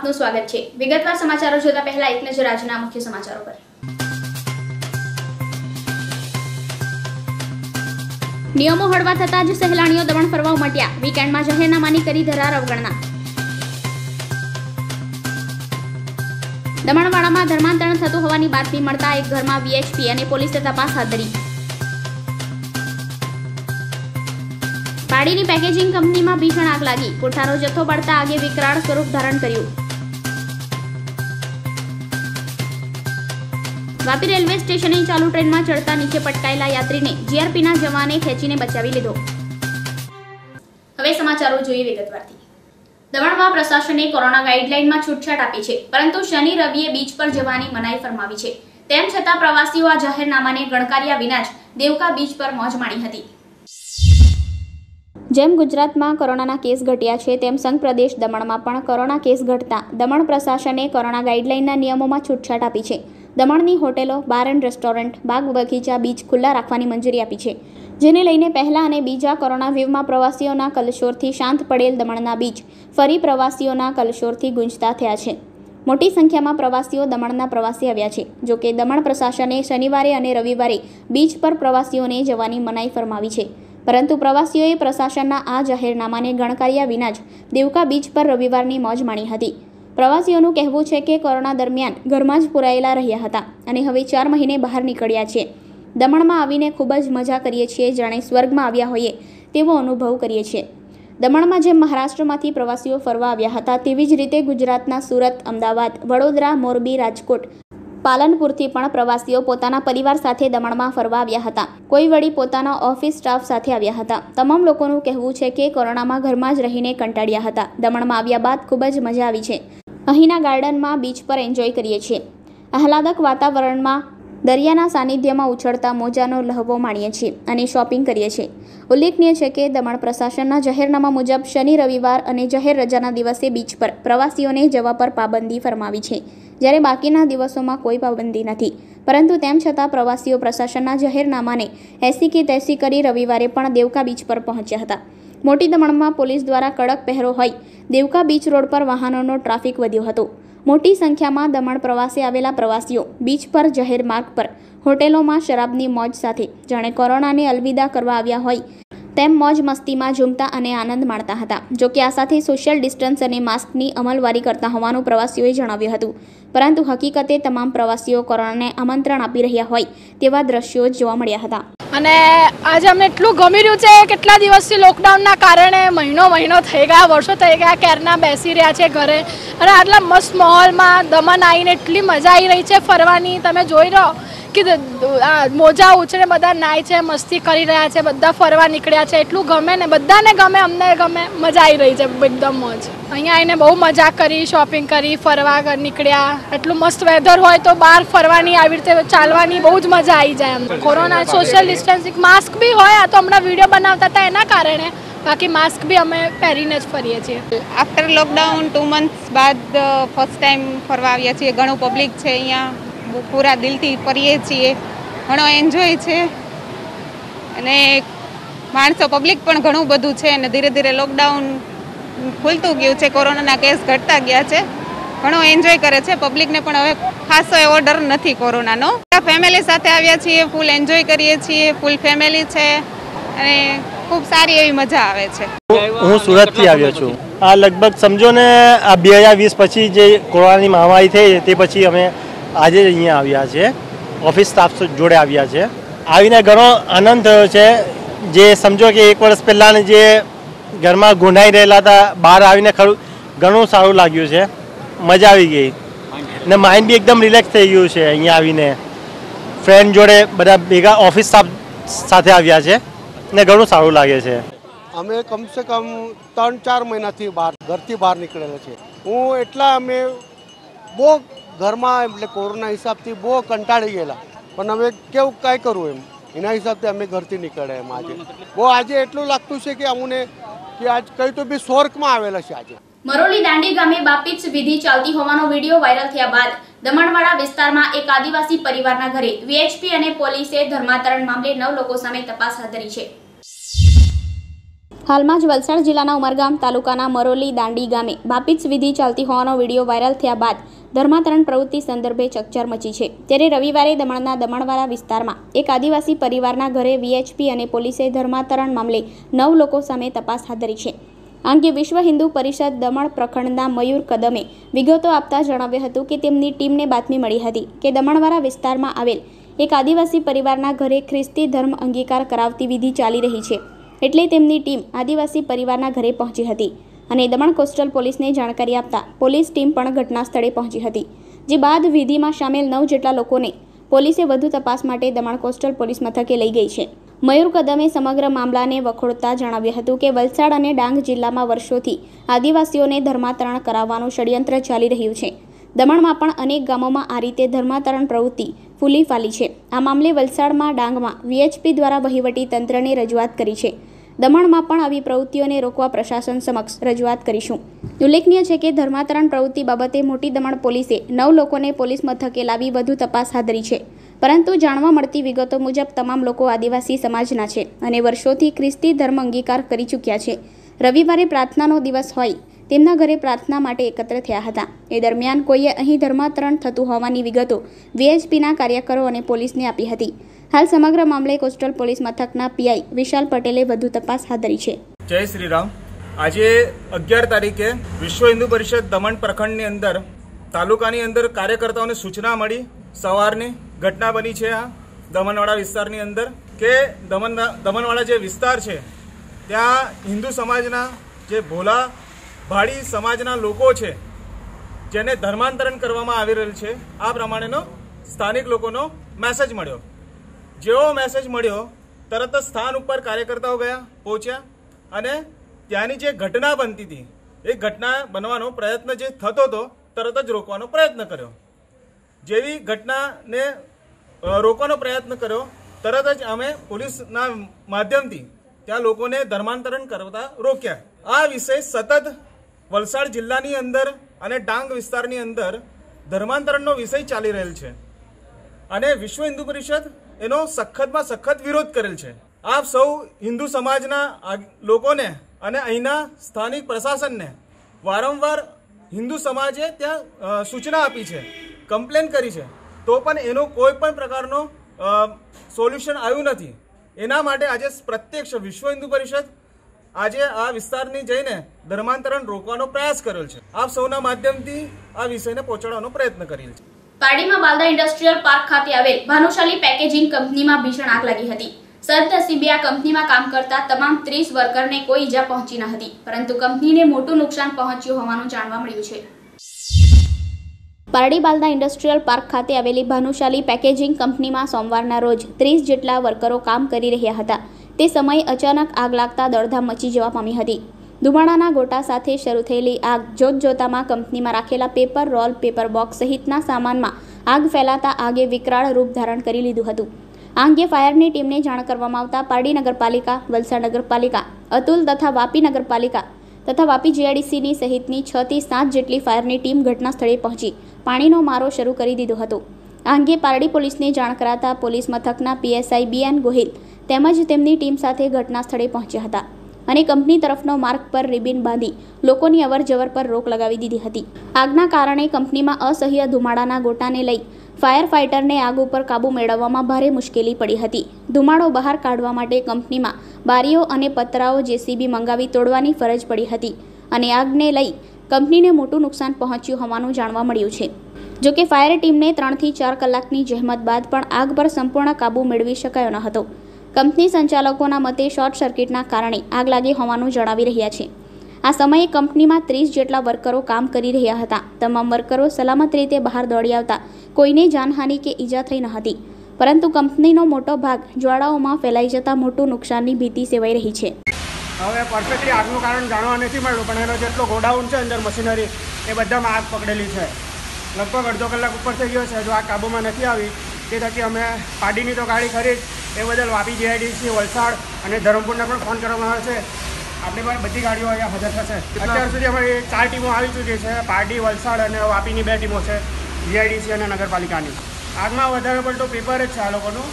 આપનું સ્વાગત છે। વિગતવાર સમાચારો જોતા પહેલા એક નજર આજના મુખ્ય સમાચારો પર। નિયમો હળવા થતા જ સહેલાણીઓ દમણ ફરવા ઉમટ્યા। વીકેન્ડમાં જાહેરનામાની કરી ધરાર અવગણના। દમણવાડામાં ધર્માંતરણ થતું હોવાની બાતમી મળતા એક ઘરમાં વીએચપી અને પોલીસે તપાસ હાથ ધરી। પાડીની પેકેજિંગ કંપનીમાં ભીષણ આગ લાગી। કોઠાનો જથ્થો બળતા આગે વિકરાળ સ્વરૂપ ધારણ કર્યું। વાપી રેલવે સ્ટેશને ચાલુ ટ્રેનમાં ચડતા નીચે પટકાયેલા યાત્રીને જીઆરપીના જવાને ખેંચીને બચાવી લીધો। હવે સમાચારો જોઈએ વિગતવારથી। દમણમાં પ્રશાસને કોરોના ગાઈડલાઈનમાં છૂટછાટ આપી છે, પરંતુ શનિ રવિએ બીચ પર જવાની મનાઈ ફરમાવી છે। તેમ છતાં પ્રવાસીઓ આ જાહેરનામાને ગણકાર્યા વિના જ દેવકા બીચ પર મોજ માણી હતી। જેમ ગુજરાતમાં કોરોનાના કેસ ઘટ્યા છે, તેમ સંઘ પ્રદેશ દમણમાં પણ કોરોના કેસ ઘટતા દમણ પ્રશાસને કોરોના ગાઈડલાઈનના નિયમોમાં છૂટછાટ આપી છે। દમણની હોટેલો, બાર એન્ડ રેસ્ટોરન્ટ, બાગ બગીચા, બીચ ખુલ્લા રાખવાની મંજૂરી આપી છે, જેને લઈને પહેલા અને બીજા કોરોના વેવમાં પ્રવાસીઓના કલશોરથી શાંત પડેલ દમણના બીચ ફરી પ્રવાસીઓના કલશોરથી ગુંજતા થયા છે। મોટી સંખ્યામાં પ્રવાસીઓ દમણના પ્રવાસી આવ્યા છે। જો કે દમણ પ્રશાસને શનિવારે અને રવિવારે બીચ પર પ્રવાસીઓને જવાની મનાઈ ફરમાવી છે, પરંતુ પ્રવાસીઓએ પ્રશાસનના આ જાહેરનામાને ગણકાર્યા વિના જ દેવકા બીચ પર રવિવારની મોજ માણી હતી। પ્રવાસીઓનું કહેવું છે કે કોરોના દરમિયાન ઘરમાં જ પુરાયેલા રહ્યા હતા અને હવે 4 મહિને બહાર નીકળ્યા છે। દમણમાં આવીને ખૂબ જ મજા કરીએ છીએ, જાણે સ્વર્ગમાં આવ્યા હોઈએ તેવો અનુભવ કરીએ છીએ। દમણમાં જેમ મહારાષ્ટ્રમાંથી પ્રવાસીઓ ફરવા આવ્યા હતા, તેવી જ રીતે ગુજરાતના સુરત, અમદાવાદ, વડોદરા, મોરબી, રાજકોટ, પાલનપુરથી પણ પ્રવાસીઓ પોતાના પરિવાર સાથે દમણમાં ફરવા આવ્યા હતા। કોઈ વળી પોતાના ઓફિસ સ્ટાફ સાથે આવ્યા હતા। તમામ લોકોનું કહેવું છે કે કોરોનામાં ઘરમાં જ રહીને કંટાળ્યા હતા। દમણમાં આવ્યા બાદ ખૂબ જ મજા આવી છે। અહીંના ગાર્ડનમાં બીચ પર એન્જોય કરીએ છીએ। આહલાદક વાતાવરણમાં દરિયાના સાનિધ્યમાં ઉછળતા મોજાનો લહવો માણીએ છીએ અને શોપિંગ કરીએ છીએ। ઉલ્લેખનીય છે કે દમણ પ્રશાસનના જાહેરનામા મુજબ શનિ, રવિવાર અને જાહેર રજાના દિવસે બીચ પર પ્રવાસીઓને જવા પર પાબંદી ફરમાવી છે, જ્યારે બાકીના દિવસોમાં કોઈ પાબંદી નથી। પરંતુ તેમ છતાં પ્રવાસીઓ પ્રશાસનના જાહેરનામાને એસી કે તેસી કરી રવિવારે પણ દેવકા બીચ પર પહોંચ્યા હતા। મોટી દમણમાં પોલીસ દ્વારા કડક પહેરો હોય દેવકા બીચ રોડ પર વાહનોનો ટ્રાફિક વધ્યો હતો। મોટી સંખ્યામાં દમણ પ્રવાસે આવેલા પ્રવાસીઓ બીચ પર જાહેર માર્ગ પર હોટેલોમાં શરાબની મોજ સાથે જાણે કોરોનાને અલવિદા કરવા આવ્યા હોય તેમ મોજ મસ્તીમાં ઝૂમતા અને આનંદ માણતા હતા। જો કે આ સાથે સોશિયલ ડિસ્ટન્સ અને માસ્કની અમલવારી કરતા હોવાનું પ્રવાસીઓએ જણાવ્યું હતું, પરંતુ હકીકતે તમામ પ્રવાસીઓ કોરોનાને આમંત્રણ આપી રહ્યા હોય તેવા દ્રશ્યો જોવા મળ્યા હતા। અને આજે અમને એટલું ગમી રહ્યું છે। કેટલા દિવસથી લોકડાઉનના કારણે મહિનો થઈ ગયા, વર્ષો થઈ ગયા, ક્યારના બેસી રહ્યા છે ઘરે, અને આટલા મસ્ત માહોલમાં દમણ આવીને એટલી મજા આવી રહી છે ફરવાની। તમે જોઈ રહો કે મોજા ઉછળે બધા નાય છે, મસ્તી કરી રહ્યા છે, બધા ફરવા નીકળ્યા છે। એટલું ગમે ને, બધાને ગમે, અમને ગમે, મજા આવી રહી છે એકદમ મોજ। અહીંયા આવીને બહુ મજા કરી, શોપિંગ કરી, ફરવા નીકળ્યા। એટલું મસ્ત વેધર હોય તો બહાર ફરવાની, આવી રીતે ચાલવાની બહુ જ મજા આવી જાય। એમ કોરોના સોશિયલ ડિસ્ટન્સિંગ, માસ્ક બી હોય। આ તો હમણાં વિડીયો બનાવતા હતા એના કારણે, બાકી માસ્ક બી અમે પહેરીને જ ફરીએ છીએ। આફ્ટર લોકડાઉન 2 મંથ્સ બાદ ફર્સ્ટ ટાઈમ ફરવા આવ્યા છીએ। ઘણું પબ્લિક છે અહીંયા, પૂરા દિલથી ફરીએ છીએ, ઘણો એન્જોય છે અને માણસો પબ્લિક પણ ઘણું બધું છે અને ધીરે ધીરે લોકડાઉન ખુલતું ગયું છે, કોરોનાના કેસ ઘટતા ગયા છે, ઘણો એન્જોય કરે છે પબ્લિકને પણ હવે ખાસો એવો ડર નથી કોરોનાનો। ફેમિલી સાથે આવ્યા છીએ, ફૂલ એન્જોય કરીએ છીએ, ફૂલ ફેમિલી છે અને ખૂબ સારી એવી મજા આવે છે। હું સુરતથી આવ્યો છું। આ લગભગ સમજો ને આ 2020 પછી જે કોરોનાની મહામારી થઈ તે પછી અમે આજે અહીંયા આવ્યા છે, ઓફિસ સ્ટાફ જોડે આવ્યા છે। આવીને ઘણો આનંદ થયો છે। જે સમજો કે 1 વર્ષ પહેલાં જે ઘરમાં ગૂંઢાઈ રહેલા હતા, બહાર આવીને ખરું ઘણું સારું લાગ્યું છે, મજા આવી ગઈ ને માઇન્ડ બી એકદમ રિલેક્સ થઈ ગયું છે। અહીંયા આવીને ફ્રેન્ડ જોડે બધા ભેગા ઓફિસ સ્ટાફ સાથે આવ્યા છે ને ઘણું સારું લાગે છે। અમે કમસે કમ 3-4 મહિનાથી ઘરથી બહાર નીકળેલા છે। હું એટલા અમે બહુ ઘરમાં એટલે કોરોના હિસાબથી બહુ કંટાળી ગયેલા, પણ હવે કેવું કાંઈ કરવું એમ, એના હિસાબથી અમે ઘરથી નીકળ્યા। એમ આજે એટલું લાગતું છે કે અમને કે આજ કંઈ તો બી સ્વર્ગમાં આવેલા છે। આજે મરોલી દાંડી ગામે બાપીચ વિધિ ચાલતી હોવાનો વિડીયો વાયરલ થયા બાદ દમણવાડા વિસ્તારમાં એક આદિવાસી પરિવારના ઘરે વીએચપી અને પોલીસે ધર્માંતરણ મામલે 9 લોકો સામે તપાસ હાથ ધરી છે। હાલમાં જ વલસાડ જિલ્લાના ઉમરગામ તાલુકાના મરોલી દાંડી ગામે બાપિત્સ વિધિ ચાલતી હોવાનો વિડીયો વાયરલ થયા બાદ ધર્માંતરણ પ્રવૃત્તિ સંદર્ભે ચકચાર મચી છે. ત્યારે રવિવારે દમણના દમણવાડા વિસ્તારમાં એક આદિવાસી પરિવારના ઘરે વીએચપી અને પોલીસે ધર્માંતરણ મામલે 9 લોકો સામે તપાસ હાથ ધરી છે. આ અંગે વિશ્વ હિન્દુ પરિષદ દમણ પ્રખંડના મયુર કદમે વિગતો આપતા જણાવ્યું હતું કે તેમની ટીમને બાતમી મળી હતી કે દમણવાડા વિસ્તારમાં આવેલ એક આદિવાસી પરિવારના ઘરે ખ્રિસ્તી ધર્મ અંગીકાર કરાવતી વિધિ ચાલી રહી છે. એટલે તેમની ટીમ આદિવાસી પરિવારના ઘરે પહોંચી હતી અને દમણ કોસ્ટલ પોલીસને જાણકારી આપતા પોલીસ ટીમ પણ ઘટના સ્થળે પહોંચી હતી. જે બાદ વિધિમાં સામેલ 9 જેટલા લોકોને પોલીસે વધુ તપાસ માટે દમણ કોસ્ટલ પોલીસ મથકે લઈ ગઈ છે. મયુર કદમે સમગ્ર મામલાને વખોડતા જણાવ્યું હતું કે વલસાડ અને ડાંગ જિલ્લામાં વર્ષોથી આદિવાસીઓને ધર્માંતરણ કરાવવાનું ષડયંત્ર ચાલી રહ્યું છે. દમણમાં પણ અનેક ગામોમાં આ રીતે ધર્માંતરણ પ્રવૃત્તિ ફૂલી ફાલી છે. આ મામલે વલસાડમાં ડાંગમાં વીએચપી દ્વારા વહીવટી તંત્રને રજૂઆત કરી છે. દમણમાં પણ આવી પ્રવૃત્તિઓને રોકવા પ્રશાસન સમક્ષ રજૂઆત કરીશું. ઉલ્લેખનીય છે કે ધર્માંતરણ પ્રવૃત્તિ બાબતે મોટી દમણ પોલીસે 9 લોકોને પોલીસ મથકે લાવી વધુ તપાસ હાથ ધરી છે. પરંતુ જાણવા મળતી વિગતો મુજબ તમામ લોકો આદિવાસી સમાજના છે અને વર્ષોથી ખ્રિસ્તી ધર્મ અંગીકાર કરી ચૂક્યા છે. રવિવારે પ્રાર્થનાનો દિવસ હોય તેમના ઘરે પ્રાર્થના માટે એકત્ર થયા હતા. એ દરમિયાન કોઈએ અહીં ધર્માંતરણ થતું હોવાની વિગતો વીએચપીના કાર્યકરો અને પોલીસને આપી હતી. હાલ સમગ્ર મામલે કોસ્ટલ પોલીસ મથકના પીઆઈ વિશાલ પટેલે વધુ તપાસ હાથ ધરી છે. જય શ્રી રામ. આજે 11 તારીખે વિશ્વ હિન્દુ પરિષદ દમણ પ્રખંડની અંદર તાલુકાની અંદર કાર્યકર્તાઓને સૂચના મળી. સવારની ઘટના બની છે આ દમણવાડા વિસ્તારની અંદર કે દમણવાડા જે વિસ્તાર છે ત્યાં હિન્દુ સમાજના જે ભોલા ભાડી સમાજના લોકો છે જેને ધર્માંતરણ કરવામાં આવી રહેલ છે. આ પ્રમાણેનો સ્થાનિક લોકોનો મેસેજ મળ્યો. જેવો મેસેજ મળ્યો તરત જ સ્થાન ઉપર કાર્યકર્તાઓ ગયા, પહોંચ્યા અને ત્યાંની જે ઘટના બનતી હતી એ ઘટના બનવાનો પ્રયત્ન જે થતો હતો તરત જ રોકવાનો પ્રયત્ન કર્યો. જેવી ઘટનાને રોકવાનો પ્રયત્ન કર્યો તરત જ અમે પોલીસના માધ્યમથી ત્યાં લોકોને ધર્માંતરણ કરતા રોક્યા. આ વિષય સતત વલસાડ જિલ્લાની અંદર અને ડાંગ વિસ્તારની અંદર ધર્માંતરણનો વિષય ચાલી રહેલ છે અને વિશ્વ હિન્દુ પરિષદ એનો સખતમાં સખત વિરોધ કરેલ છે. આપ સૌ હિન્દુ સમાજના લોકોને અને અહીંના સ્થાનિક પ્રશાસનને વારંવાર હિન્દુ સમાજે ત્યાં સૂચના આપી છે, કમ્પ્લેન કરી છે, તો પણ એનો કોઈ પણ પ્રકારનો સોલ્યુશન આવ્યું નથી. એના માટે આજે પ્રત્યક્ષ વિશ્વ હિન્દુ પરિષદ આજે આ વિસ્તારની જઈને ધર્માંતરણ રોકવાનો પ્રયાસ કરેલ છે. આપ સૌના માધ્યમથી આ વિષયને પહોંચાડવાનો પ્રયત્ન કરેલ છે. પારડીમાં બાલદા ઇન્ડસ્ટ્રીયલ પાર્ક ખાતે આવેલ ભાનુશાલી પેકેજિંગ કંપનીમાં ભીષણ આગ લાગી હતી. સદનસીબે આ કંપનીમાં કામ કરતા તમામ 30 વર્કરને કોઈ ઈજા પહોંચી ન હતી, પરંતુ કંપનીને મોટું નુકસાન પહોંચ્યું હોવાનું જાણવા મળ્યું છે. પારડી બાલદા ઇન્ડસ્ટ્રીયલ પાર્ક ખાતે આવેલી ભાનુશાલી પેકેજિંગ કંપનીમાં સોમવારના રોજ 30 જેટલા વર્કરો કામ કરી રહ્યા હતા. તે સમયે અચાનક આગ લાગતા દોડધામ મચી જવા પામી હતી. ધુમાડાના ગોટા સાથે શરૂ થયેલી આગ જોતજોતામાં કંપનીમાં રાખેલા પેપર રોલ, પેપર બોક્સ સહિતના સામાનમાં આગ ફેલાતા આગે વિકરાળ રૂપ ધારણ કરી લીધું હતું. આ અંગે ફાયરની ટીમને જાણ કરવામાં આવતા પારડી નગરપાલિકા, વલસાડ નગરપાલિકા, અતુલ તથા વાપી નગરપાલિકા તથા વાપી જીઆઈડીસીની સહિતની 6 થી 7 જેટલી ફાયરની ટીમ ઘટના સ્થળે પહોંચી પાણીનો મારો શરૂ કરી દીધો હતો. આ અંગે પારડી પોલીસને જાણ કરાતા પોલીસ મથકના પીએસઆઈ બીએન ગોહિલ તેમજ તેમની ટીમ સાથે ઘટના સ્થળે પહોંચ્યા હતા અને કંપની તરફનો માર્ગ પર રિબિન બાંધી લોકોની અવરજવર પર રોક લગાવી દીધી હતી. આગના કારણે કંપનીમાં અસહ્ય ધુમાડાના ગોટાને લઈ ફાયર ફાઇટરને આગ ઉપર કાબૂ મેળવવામાં ભારે મુશ્કેલી પડી હતી. ધુમાડો બહાર કાઢવા માટે કંપનીમાં બારીઓ અને પતરાઓ જેસીબી મંગાવી તોડવાની ફરજ પડી હતી અને આગને લઈ કંપનીને મોટું નુકસાન પહોંચ્યું હોવાનું જાણવા મળ્યું છે. જોકે ફાયર ટીમને 3 થી 4 કલાકની જહેમત બાદ પણ આગ પર સંપૂર્ણ કાબૂ મેળવી શકાયો ન હતો. કંપની સંચાલકોના મતે શોર્ટ સર્કિટના કારણે આગ લાગી હોવાનું જણાવી રહ્યા છે. આ સમયે કંપનીમાં 30 જેટલા વર્કરો કામ કરી રહ્યા હતા. તમામ વર્કરો સલામત રીતે બહાર દોડી આવતા કોઈને જાનહાનિ કે ઈજા થઈ ન હતી, પરંતુ કંપનીનો મોટો ભાગ જ્વાળાઓમાં ફેલાઈ જતા મોટું નુકસાનની ભીતિ સેવાઈ રહી છે. હવે પરફેક્ટલી આગનું કારણ જાણવા નથી મળ્યું, પણ એનો જેટલો ગોડાઉન છે અંદર મશીનરી એ બધામાં આગ પકડેલી છે. લગભગ અડધો કલાક ઉપર થઈ ગયો છે. જો આગ કાબૂમાં નથી આવી તે થકી અમે પાડીની તો ગાડી ખરી એ બદલ વાપી જીઆઈડીસી, વલસાડ અને ધરમપુરને પણ ફોન કરવામાં આવે છે. આપણી પાસે બધી ગાડીઓ અહીંયા હાજર થશે. અત્યાર સુધી અમારી 4 ટીમો આવી ચૂકી છે. પારડી, વલસાડ અને વાપીની 2 ટીમો છે, જીઆઈડીસી અને નગરપાલિકાની. આગમાં વધારે પડતો પેપર જ છે આ લોકોનું.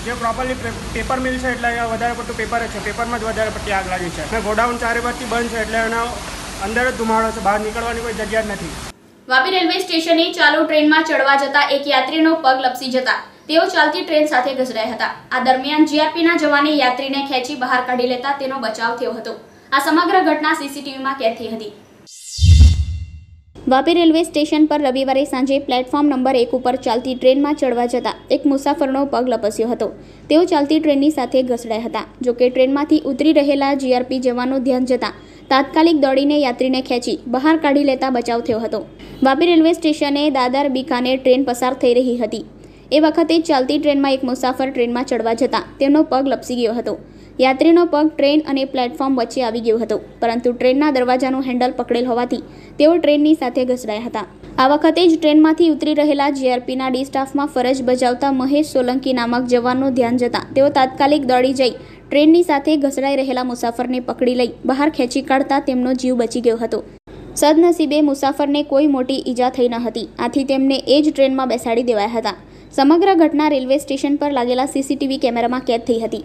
જે પ્રોપરલી પેપર મિલ છે એટલે અહીંયા વધારે પડતું પેપર જ છે, પેપરમાં જ વધારે પડતી આગ લાગી છે અને ગોડાઉન ચારે બાજુથી બંધ છે એટલે એના અંદર જ ધુમાડો છે, બહાર નીકળવાની કોઈ જગ્યા જ નથી. વાપી રેલવે સ્ટેશને ચાલુ ટ્રેનમાં ચડવા જતા એક યાત્રીનો પગ લપસી જતા તેઓ ચાલતી ટ્રેન સાથે ઘસડાયા હતા. આ દરમિયાન જીઆરપીના જવાને યાત્રીને ખેંચી બહાર કાઢી લેતા તેનો બચાવ થયો હતો. આ સમગ્ર ઘટના સીસીટીવીમાં કેદ થઈ હતી. વાપી રેલવે સ્ટેશન પર રવિવારે સાંજે પ્લેટફોર્મ નંબર 1 ઉપર ચાલતી ટ્રેનમાં ચડવા જતા એક મુસાફરનો પગ લપસ્યો હતો. તેઓ ચાલતી ટ્રેનની સાથે ઘસડાયા હતા. જોકે ટ્રેનમાંથી ઉતરી રહેલા જીઆરપી જવાનો ધ્યાન જતા તાત્કાલિક દોડીને યાત્રીને ખેંચી બહાર કાઢી લેતા બચાવ થયો હતો. વાપી રેલવે સ્ટેશને દાદર બીકાનેર ટ્રેન પસાર થઈ રહી હતી. એ વખતે ચાલતી ટ્રેનમાં એક મુસાફર ટ્રેનમાં ચડવા જતા તેમનો પગ લપસી ગયો હતો. યાત્રીનો પગ ટ્રેન અને પ્લેટફોર્મ વચ્ચે આવી ગયો હતો, પરંતુ ટ્રેનના દરવાજાનું હેન્ડલ પકડેલ હોવાથી તેઓ ટ્રેનની સાથે ઘસડાયા હતા. આ વખતે જ ટ્રેનમાંથી ઉતરી રહેલા જીઆરપીના ડી સ્ટાફમાં ફરજ બજાવતા મહેશ સોલંકી નામક જવાનનું ધ્યાન જતા તેઓ તાત્કાલિક દોડી જઈ ટ્રેનની સાથે ઘસડાઈ રહેલા મુસાફરને પકડી લઈ બહાર ખેંચી કાઢતા તેમનો જીવ બચી ગયો હતો. સદનસીબે મુસાફરને કોઈ મોટી ઈજા થઈ ન હતી, આથી તેમને એ જ ટ્રેનમાં બેસાડી દેવાયા હતા. સમગ્ર ઘટના રેલવે સ્ટેશન પર લાગેલા સીસીટીવી કેમેરામાં કેદ થઈ હતી.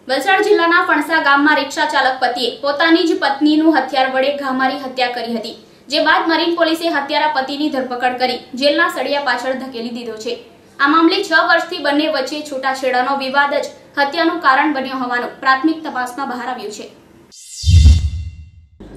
વલસાડ જિલ્લાના ફણસા ગામમાં રિક્ષા ચાલક પતિએ પોતાની જ પત્નીનું હથિયાર વડે ઘા મારી હત્યા કરી હતી, જે બાદ મરીન પોલીસે હત્યારા પતિની ધરપકડ કરી જેલના સળિયા પાછળ ધકેલી દીધો છે. આ મામલે 6 વર્ષથી બંને વચ્ચે છૂટાછેડાનો વિવાદ જ હત્યાનું કારણ બન્યો હોવાનું પ્રાથમિક તપાસમાં બહાર આવ્યું છે.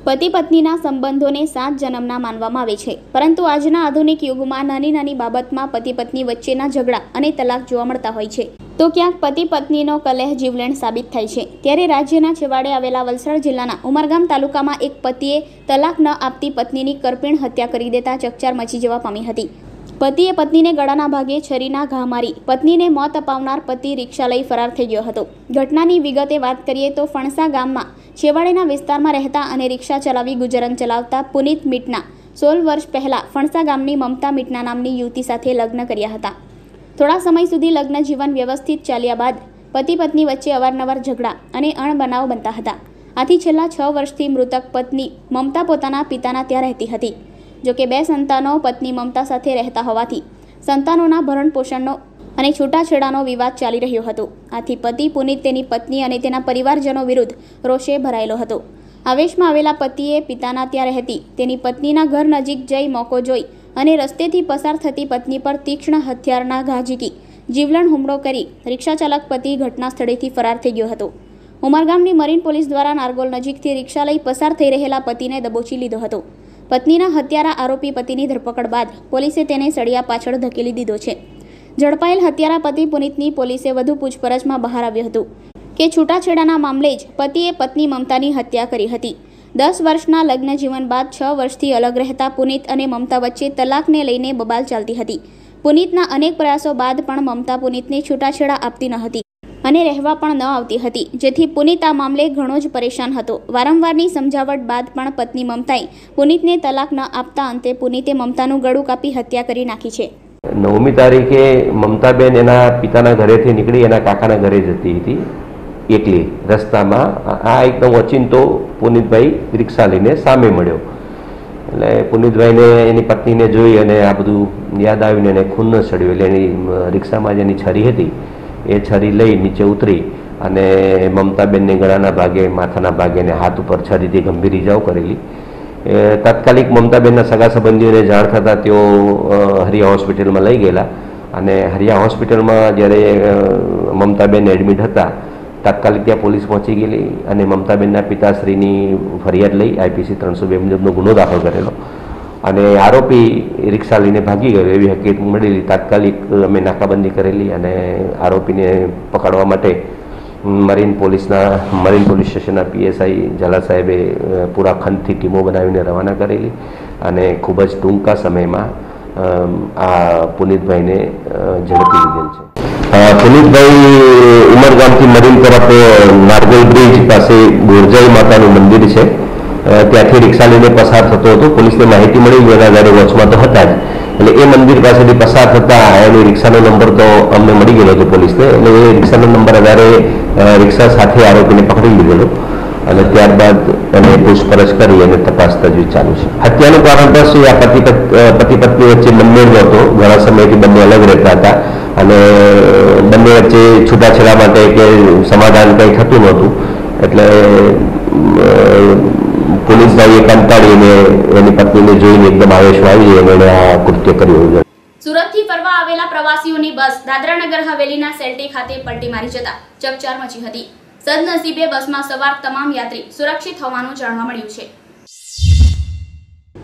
પતિ પત્નીના સંબંધોને 7 જન્મના માનવામાં આવે છે, પરંતુ આજના આધુનિક યુગમાં નાની નાની બાબતમાં પતિ પત્ની વચ્ચેના ઝઘડા અને તલાક જોવા મળતા હોય છે. તો ક્યાંક પતિ પત્નીનો કલહ જીવલેણ સાબિત થાય છે. ત્યારે રાજ્યના છેવાડે આવેલા વલસાડ જિલ્લાના ઉમરગામ તાલુકામાં એક પતિએ તલાક ન આપતી પત્નીની કરપીણ હત્યા કરી દેતા ચકચાર મચી જવા પામી હતી. પતિએ પત્નીને ગળાના ભાગે છરીના ઘા મારી પત્નીને મોત અપાવનાર પતિ રિક્ષા લઈ ફરાર થઈ ગયો હતો. ઘટનાની વિગતે વાત કરીએ તો ફણસા ગામમાં છેવાડેના વિસ્તારમાં રહેતા અને રિક્ષા ચલાવી ગુજરાન ચલાવતા પુનિત મીટના 16 વર્ષ પહેલા ફણસા ગામની મમતા મીટના નામની યુવતી સાથે લગ્ન કર્યા હતા. થોડા સમય સુધી લગ્ન જીવન વ્યવસ્થિત ચાલ્યા બાદ પતિ પત્ની વચ્ચે અવારનવાર ઝઘડા અને અણબનાવ બનતા હતા. આથી છેલ્લા 6 વર્ષથી મૃતક પત્ની મમતા પોતાના પિતાના ત્યાં રહેતી હતી. જોકે 2 સંતાનો પત્ની મમતા સાથે રહેતા હોવાથી સંતાનોના ભરણ પોષણનો અને છૂટાછેડાનો વિવાદ ચાલી રહ્યો હતો. આથી પતિ પુનિત તેની પત્ની અને તેના પરિવારજનો વિરુદ્ધ રોષે ભરાયેલો હતો. આવેશમાં આવેલા પતિએ પિતાના ત્યાં રહેતી તેની પત્નીના ઘર નજીક જઈ મોકો જોઈ અને રસ્તેથી પસાર થતી પત્ની પર તીક્ષ્ણ હથિયારના ઘા ઝીકી જીવલેણ હુમલો કરી રિક્ષા ચાલક પતિ ઘટના સ્થળેથી ફરાર થઈ ગયો હતો. ઉમરગામની મરીન પોલીસ દ્વારા નારગોલ નજીકથી રિક્ષા લઈ પસાર થઈ રહેલા પતિને દબોચી લીધો હતો. પત્નીના હત્યારા આરોપી પતિની ધરપકડ બાદ પોલીસે તેને સળિયા પાછળ ધકેલી દીધો છે. ઝડપાયેલ હત્યારા પતિ પુનિતની પોલીસે વધુ પૂછપરછમાં બહાર આવ્યું હતું કે છૂટાછેડાના મામલે જ પતિએ પત્ની મમતાની હત્યા કરી હતી. 10 વર્ષના લગ્ન જીવન બાદ 6 વર્ષથી અલગ રહેતા પુનિત અને મમતા વચ્ચે તલાકને લઈને બબાલ ચાલતી હતી. પુનિતના અનેક પ્રયાસો બાદ પણ મમતા પુનિતને છૂટાછેડા આપતી ન હતી અને રહેવા પણ ન આવતી હતી, જેથી પુનિત આ મામલે ઘણો જ પરેશાન હતો. વારંવારની સમજાવટ બાદ પણ પત્ની મમતાએ પુનિતને તલાક ન આપતા અંતે પુનિતે મમતાનું ગળું કાપી હત્યા કરી નાખી છે. 9મી તારીખે મમતાબેન એના પિતાના ઘરેથી નીકળી એના કાકાના ઘરે જતી હતી એકલી. રસ્તામાં આ એકદમ ઓચિંતો પુનિતભાઈ રિક્ષા લઈને સામે મળ્યો. એટલે પુનિતભાઈને એની પત્નીને જોઈ અને આ બધું યાદ આવીને એને ખૂન ન ચડ્યું. એટલે એની રિક્ષામાં જેની છરી હતી એ છરી લઈ નીચે ઉતરી અને મમતાબેનને ગળાના ભાગે, માથાના ભાગે અને હાથ ઉપર છરીથી ગંભીર ઇજાઓ કરેલી. તાત્કાલિક મમતાબેનના સગા સંબંધીઓને જાણ થતાં તેઓ હરિયા હોસ્પિટલમાં લઈ ગયેલા અને હરિયા હોસ્પિટલમાં જ્યારે મમતાબેન એડમિટ હતા તાત્કાલિક ત્યાં પોલીસ પહોંચી ગયેલી અને મમતાબેનના પિતાશ્રીની ફરિયાદ લઈ IPC 302 મુજબનો ગુનો દાખલ કરેલો અને આરોપી રિક્ષા લઈને ભાગી ગયો એવી હકીકત મળેલી. તાત્કાલિક અમે નાકાબંધી કરેલી અને આરોપીને પકડવા માટે મરીન પોલીસ સ્ટેશનના PSI ઝાલા સાહેબે પૂરા ખંડથી ટીમો બનાવીને રવાના કરેલી અને ખૂબ જ ટૂંકા સમયમાં આ પુનિતભાઈને ઝડપી લીધેલ છે. પુનિતભાઈ ઉમરગામથી મરીન તરફ નારગોલ બ્રિજ પાસે ગોરજાઈ માતાનું મંદિર છે ત્યાંથી રિક્ષા લઈને પસાર થતો હતો. પોલીસને માહિતી મળી એના ગાડી વોચમાં તો હતા જ. એટલે એ મંદિર પાસેથી પસાર થતા એની રિક્ષાનો નંબર તો અમને મળી ગયેલો હતો પોલીસને. એટલે એ રિક્ષાનો નંબર આધારે રિક્ષા સાથે આરોપીને પકડી લીધેલો અને ત્યારબાદ એને પૂછપરછ કરી અને તપાસ તજવીજ ચાલુ છે. હત્યાનું કારણ તો શું, આ પતિ પત્ની વચ્ચે બંને હતો. ઘણા સમયથી બંને અલગ રહેતા હતા અને બંને વચ્ચે છૂટાછેડા માટે કે સમાધાન કંઈ થતું નહોતું, એટલે પોલીસ ભાઈએ કંટાળીને એની પત્નીને જોઈને એકદમ આવેશમાં આવી અને આ કૃત્ય કર્યું. સુરતથી ફરવા આવેલા પ્રવાસીઓની બસ દાદરાનગર હવેલીના સેલ્ટી ખાતે પલટી મારી જતા ચકચાર મચી હતી. સદનસીબે બસમાં સવાર તમામ યાત્રી સુરક્ષિત હોવાનું જાણવા મળ્યું છે.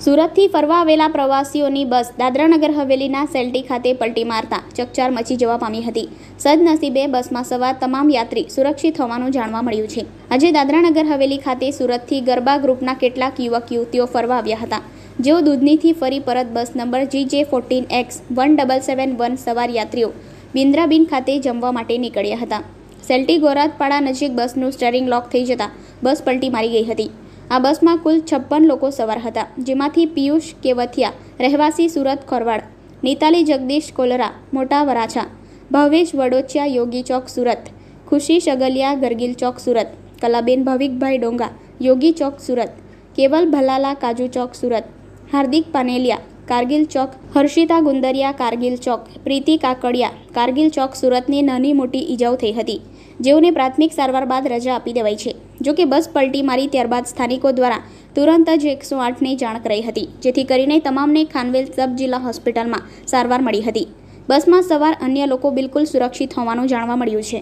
સુરતથી ફરવા આવેલા પ્રવાસીઓની બસ દાદરાનગર હવેલીના સેલ્ટી ખાતે પલટી મારતા ચકચાર મચી જવા પામી હતી. સદનસીબે બસમાં સવાર તમામ યાત્રી સુરક્ષિત હોવાનું જાણવા મળ્યું છે. આજે દાદરાનગર હવેલી ખાતે સુરતથી ગરબા ગ્રુપના કેટલાક યુવક યુવતીઓ ફરવા આવ્યા હતા, જેઓ દૂધનીથી ફરી પરત બસ નંબર GJ14X1771 સવાર યાત્રીઓ બિન્દ્રાબીન ખાતે જમવા માટે નીકળ્યા હતા. સેલ્ટી ગોરાતપાડા નજીક બસનું સ્ટીયરિંગ લોક થઈ જતા બસ પલટી મારી ગઈ હતી. આ બસમાં કુલ 56 લોકો સવાર હતા, જેમાંથી પિયુષ કેવથિયા રહેવાસી સુરત ખોરવાડ, નીતાલી જગદીશ કોલરા મોટા વરાછા, ભાવેશ વડોચિયા યોગી ચોક સુરત, ખુશી શગલિયા ગરગીલ ચોક સુરત, કલાબેન ભાવિકભાઈ ડોંગા યોગી ચોક સુરત, કેવલ ભલાલા કાજુ ચોક સુરત, હાર્દિક પાનેલિયા કારગિલ ચોક, હર્ષિતા ગુંદરિયા કારગિલ ચોક, પ્રીતિ કાકડિયા કારગિલ ચોક સુરતની નાની મોટી ઈજાઓ થઈ હતી, જેઓને પ્રાથમિક સારવાર બાદ રજા આપી દેવાઈ છે. જોકે બસ પલટી મારી ત્યારબાદ સ્થાનિકો દ્વારા તુરંત જ 108ને જાણ કરાઈ હતી, જેથી કરીને તમામને ખાનવેલ સબ જિલ્લા હોસ્પિટલમાં સારવાર મળી હતી. બસમાં સવાર અન્ય લોકો બિલકુલ સુરક્ષિત હોવાનું જાણવા મળ્યું છે.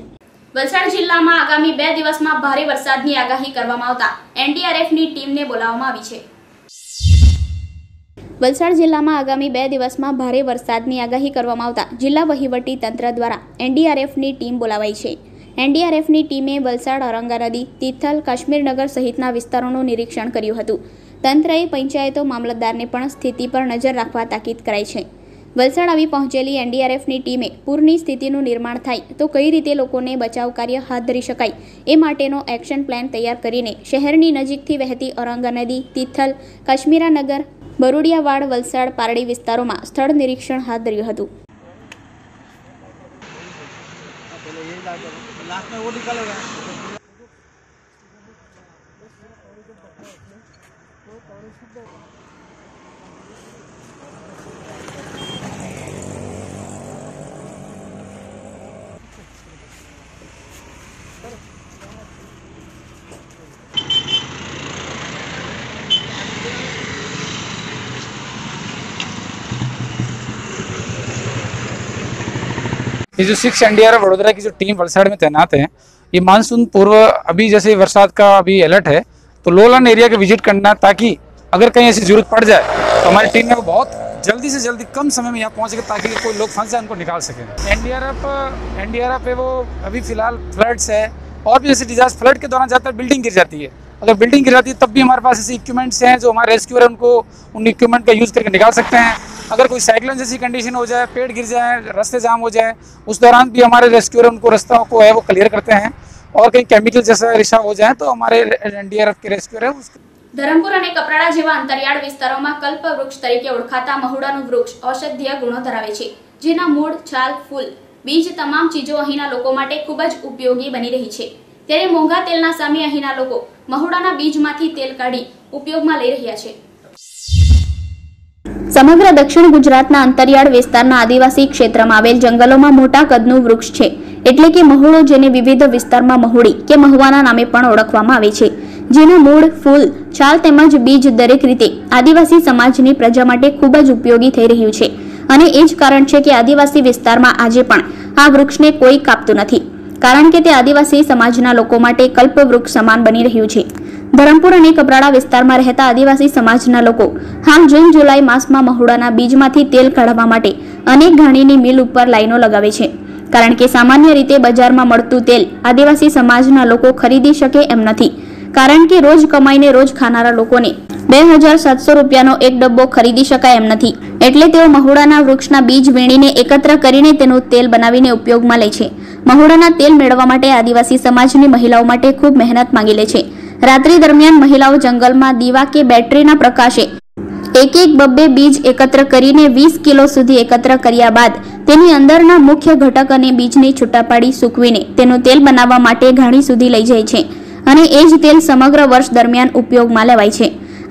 વલસાડ જિલ્લામાં આગામી 2 દિવસમાં ભારે વરસાદની આગાહી કરવામાં આવતા એનડીઆરએફની ટીમને બોલાવવામાં આવી છે. વલસાડ જિલ્લામાં આગામી 2 દિવસમાં ભારે વરસાદની આગાહી કરવામાં આવતા જિલ્લા વહીવટી તંત્ર દ્વારા એનડીઆરએફની ટીમ બોલાવાઈ છે. એનડીઆરએફની ટીમે વલસાડ, ઔરંગા નદી, તિથલ, કાશ્મીરનગર સહિતના વિસ્તારોનું નિરીક્ષણ કર્યું હતું. તંત્રએ પંચાયતો મામલતદારને પણ સ્થિતિ પર નજર રાખવા તાકીદ કરાઈ છે. વલસાડ આવી પહોંચેલી એનડીઆરએફની ટીમે પૂરની સ્થિતિનું નિર્માણ થાય તો કઈ રીતે લોકોને બચાવ કાર્ય હાથ ધરી શકાય એ માટેનો એક્શન પ્લાન તૈયાર કરીને શહેરની નજીકથી વહેતી ઔરંગા નદી, તિથલ, કાશ્મીરાનગર, બરુડિયાવાડ, વલસાડ, પારડી વિસ્તારોમાં સ્થળ નિરીક્ષણ હાથ ધર્યું હતું. ये जो 6 एनडीआरएफ वडोदरा की जो टीम वलसाड़ में तैनात है, ये मानसून पूर्व अभी जैसे बरसात का अभी अलर्ट है तो लो लैंड एरिया के विजिट करना, ताकि अगर कहीं ऐसी जरूरत पड़ जाए तो हमारी टीम में वो बहुत जल्दी से जल्दी कम समय में यहाँ पहुँचे, ताकि कोई लोग फंस जाए उनको निकाल सकें. एनडीआरएफ है वो अभी फिलहाल फ्लड्स है और भी जैसे डिजास्टर, फ्लड के दौरान ज़्यादातर बिल्डिंग गिर जाती है. अगर बिल्डिंग गिर जाती है तब भी हमारे पास ऐसे इक्विपमेंट्स हैं जो हमारे रेस्क्यूअर है उनको उन इक्विपमेंट का यूज़ करके निकाल सकते हैं. अगर कोई साइक्लोन जैसी कंडीशन हो जाए, पेड़ गिर जाए, रास्ते जाम हो जाए, उस दौरान भी हमारे रेस्क्यूअर उनको रास्ता को है वो क्लियर करते हैं. और कहीं केमिकल जैसा रिसाव हो जाए तो हमारे एनडीआरएफ के रेस्क्यूअर है उसके. ધરમપુર અને કપરાડા જેવા અંતરિયાળ વિસ્તારોમાં કલ્પ વૃક્ષ તરીકે ઓળખાતા મહુડાનું વૃક્ષ ઔષધીય ગુણો ધરાવે છે, જેના મૂળ, છાલ, ફૂલ, બીજ તમામ ચીજો અહીંના લોકો માટે ખૂબ જ ઉપયોગી બની રહી છે. ત્યારે મોંઘા તેલના સામે અહીંના લોકો મહુડાના બીજમાંથી તેલ કાઢી ઉપયોગમાં લઈ રહ્યા છે. સમગ્ર દક્ષિણ ગુજરાતના અંતરિયાળ વિસ્તારના આદિવાસી ક્ષેત્રમાં આવેલ જંગલોમાં મોટા કદનું વૃક્ષ છે, એટલે કે મહુડો, જેને વિવિધ વિસ્તારમાં મહુડી કે મહુવાના નામે પણ ઓળખવામાં આવે છે, જેનું મૂળ, ફૂલ, છાલ તેમજ બીજ દરેક રીતે આદિવાસી સમાજની પ્રજા માટે ખૂબ જ ઉપયોગી થઈ રહ્યું છે. અને એ જ કારણ છે કે આદિવાસી વિસ્તારમાં આજે પણ આ વૃક્ષને કોઈ કાપતું નથી, કારણ કે તે આદિવાસી સમાજના લોકો માટે કલ્પવૃક્ષ સમાન બની રહ્યું છે. ધરમપુર અને કપરાડા વિસ્તારમાં રહેતા આદિવાસી સમાજના લોકો હાલ જૂન જુલાઈ માસમાં મહુડાના બીજમાંથી તેલ કાઢવા માટે અનેક ઘાણીની મિલ ઉપર લાઈનો લગાવે છે, કારણ કે સામાન્ય રીતે બજારમાં મળતું તેલ આદિવાસી સમાજના લોકો ખરીદી શકે એમ નથી, કારણ કે રોજ કમાઈને રોજ ખાનારા લોકોને 2700 રૂપિયાનો એક ડબ્બો ખરીદી શકાય એમ નથી. એટલે તેઓ મહુડાના વૃક્ષના બીજ વીણીને એકત્ર કરીને તેનું તેલ બનાવીને ઉપયોગમાં લે છે. મહુડાના તેલ મેળવવા માટે આદિવાસી સમાજની મહિલાઓ માટે ખૂબ મહેનત માંગી લે છે. રાત્રિ દરમિયાન મહિલાઓ જંગલમાં દીવા કે બેટરીના પ્રકાશે એક બબ્બે બીજ એકત્ર કરીને 20 કિલો સુધી એકત્ર કર્યા બાદ તેની અંદરના મુખ્ય ઘટક અને બીજને છૂટા પાડી સૂકવીને તેનું તેલ બનાવવા માટે ઘાણી સુધી લઈ જાય છે, અને એ જ તેલ સમગ્ર વર્ષ દરમિયાન ઉપયોગમાં લેવાય છે.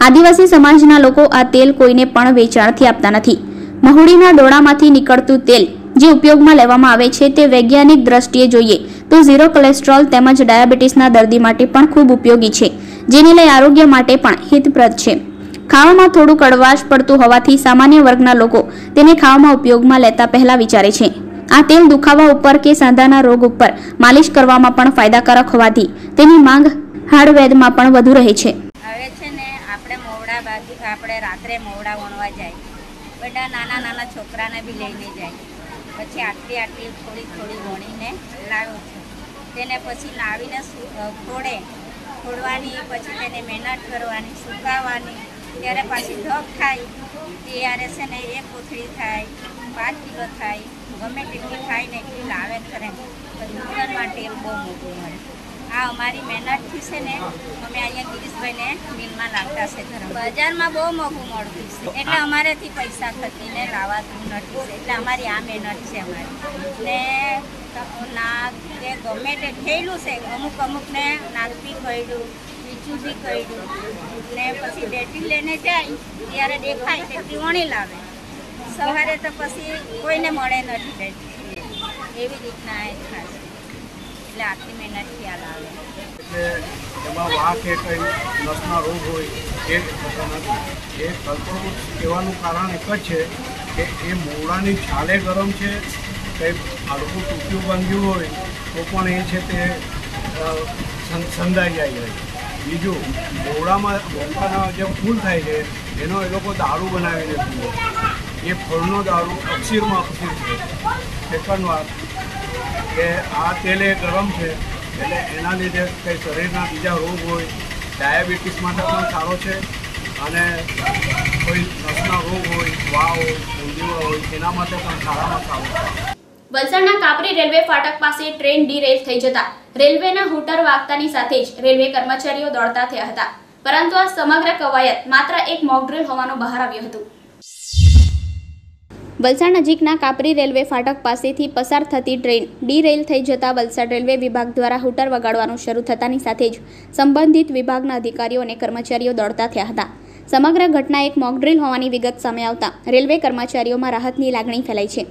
આદિવાસી સમાજના લોકો આ તેલ કોઈને પણ વેચાણથી આપતા નથી. મહુડીના દોડામાંથી નીકળતું તેલ જે ઉપયોગમાં લેવામાં આવે છે તે વૈજ્ઞાનિક દ્રષ્ટિએ જોઈએ તો ઝીરો કોલેસ્ટ્રોલ તેમજ ડાયાબિટીસના દર્દી માટે પણ ખૂબ ઉપયોગી છે, જેને લઈ આરોગ્ય માટે પણ હિતપ્રદ છે. ખાવામાં થોડું કડવાશ પડતું હોવાથી સામાન્ય વર્ગના લોકો તેને ખાવામાં ઉપયોગમાં લેતા પહેલા વિચારે છે. આ તેલ દુખાવા ઉપર કે સાંધાના રોગ ઉપર માલિશ કરવામાં પણ ફાયદાકારક હોવાથી તેની માંગ હાડવૈદમાં પણ વધુ રહે છે. હવે છે ને આપણે રાત્રે મોવડા વણવા જાય, બધા નાના છોકરાને બી લઈને જાય, પછી આટલી થોડી વણીને લાવ્યો છે. તેને પછી લાવીને ફોડવાની, પછી તેને મહેનત કરવાની, સુકાવવાની, ત્યારે પાછી ધગ થાય, ત્યારે છે ને 1 કોથળી થાય, 5 કિલો થાય, ગમે તેટલી થાય ને એટલી લાવે કરે. દુકાનમાં તેલ બહુ મોટું મળે. આ અમારી મહેનતથી છે ને અમે અહીંયા ગિરીશભાઈને મિલમાં લાવતા છે. બજારમાં બહુ મોંઘું મળતું છે, એટલે અમારેથી પૈસા ખર્ચીને લાવાતું નથી, એટલે અમારી આ મહેનત છે અમારી. ને કે ગમે તે થયેલું છે, અમુકને નાગથી કહ્યું, બીજું બી કહ્યું, ને પછી ડેટી લઈને જાય ત્યારે દેખાય તેટલી વણી લાવે. સવારે તો પછી કોઈને મળે નથી ડેટી, એવી રીતના એ થાય છે. એટલે આટલી મહેનતથી આ લાવે. એટલે એમાં વાહ કે કંઈ નસના રોગ હોય એ થતા નથી. એ કર્કરોગ કહેવાનું કારણ એક જ છે કે એ મોવડાની છાલે ગરમ છે, કંઈ હાડકું તૂટ્યું ભાંગ્યું હોય તો પણ એ છે તે સંધાઈ જાય. બીજું મોવડાના જે ફૂલ થાય છે એનો એ લોકો દારૂ બનાવીને પીવે. એ ફળનો દારૂ અક્ષીરમાં અક્ષીર છે. સેકન્ડ વાત કે આ તેલ એ ગરમ છે, એટલે એના લીધે કંઈ શરીરના બીજા રોગ હોય, ડાયાબિટીસ માટે પણ સારો છે, અને કોઈ નસના રોગ હોય, વાવ હોય, ઊંધીવા હોય, એના માટે પણ સારામાં સારું છે. વલસાડના કાપરી રેલવે ફાટક પાસે ટ્રેન ડીરેલ થઈ જતા રેલવેના હૂટર વાગતાની સાથે જ રેલવે કર્મચારીઓ દોડતા થયા હતા, પરંતુ આ સમગ્ર કવાયત માત્ર એક મોક ડ્રીલ હોવાનું બહાર આવ્યું હતું. વલસાડ નજીકના કાપરી રેલવે ફાટક પાસેથી પસાર થતી ટ્રેન ડીરેલ થઈ જતા વલસાડ રેલવે વિભાગ દ્વારા હૂટર વગાડવાનું શરૂ થતાની સાથે જ સંબંધિત વિભાગના અધિકારીઓ અને કર્મચારીઓ દોડતા થયા હતા. સમગ્ર ઘટના એક મોક ડ્રીલ હોવાની વિગત સામે આવતા રેલવે કર્મચારીઓમાં રાહતની લાગણી ફેલાઈ છે.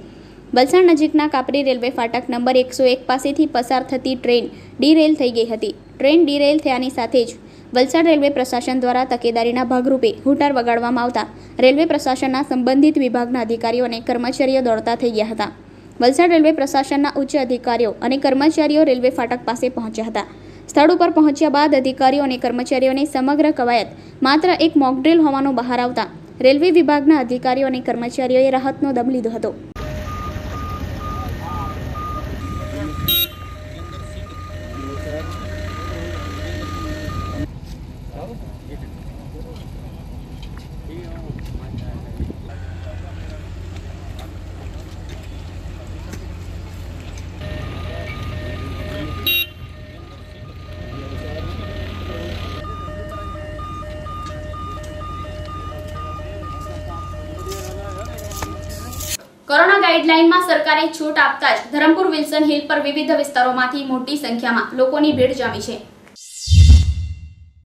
વલસાડ નજીકના કાપરી રેલવે ફાટક નંબર 101 પાસેથી પસાર થતી ટ્રેન ડીરેલ થઈ ગઈ હતી. ટ્રેન ડીરેલ થયાની સાથે જ વલસાડ રેલવે પ્રશાસન દ્વારા તકેદારીના ભાગરૂપે હૂટર વગાડવામાં આવતા રેલવે પ્રશાસનના સંબંધિત વિભાગના અધિકારીઓ અને કર્મચારીઓ દોડતા થઈ ગયા હતા. વલસાડ રેલવે પ્રશાસનના ઉચ્ચ અધિકારીઓ અને કર્મચારીઓ રેલવે ફાટક પાસે પહોંચ્યા હતા. સ્થળ ઉપર પહોંચ્યા બાદ અધિકારીઓ અને કર્મચારીઓને સમગ્ર કવાયત માત્ર એક મોક ડ્રીલ હોવાનું બહાર આવતા રેલવે વિભાગના અધિકારીઓ અને કર્મચારીઓએ રાહતનો દમ લીધો હતો. કોરોના ગાઈડલાઈનમાં સરકારે છૂટ આપતા જ ધરમપુર વિલ્સન હિલ પર વિવિધ વિસ્તારોમાંથી મોટી સંખ્યામાં લોકોની ભીડ જામી છે.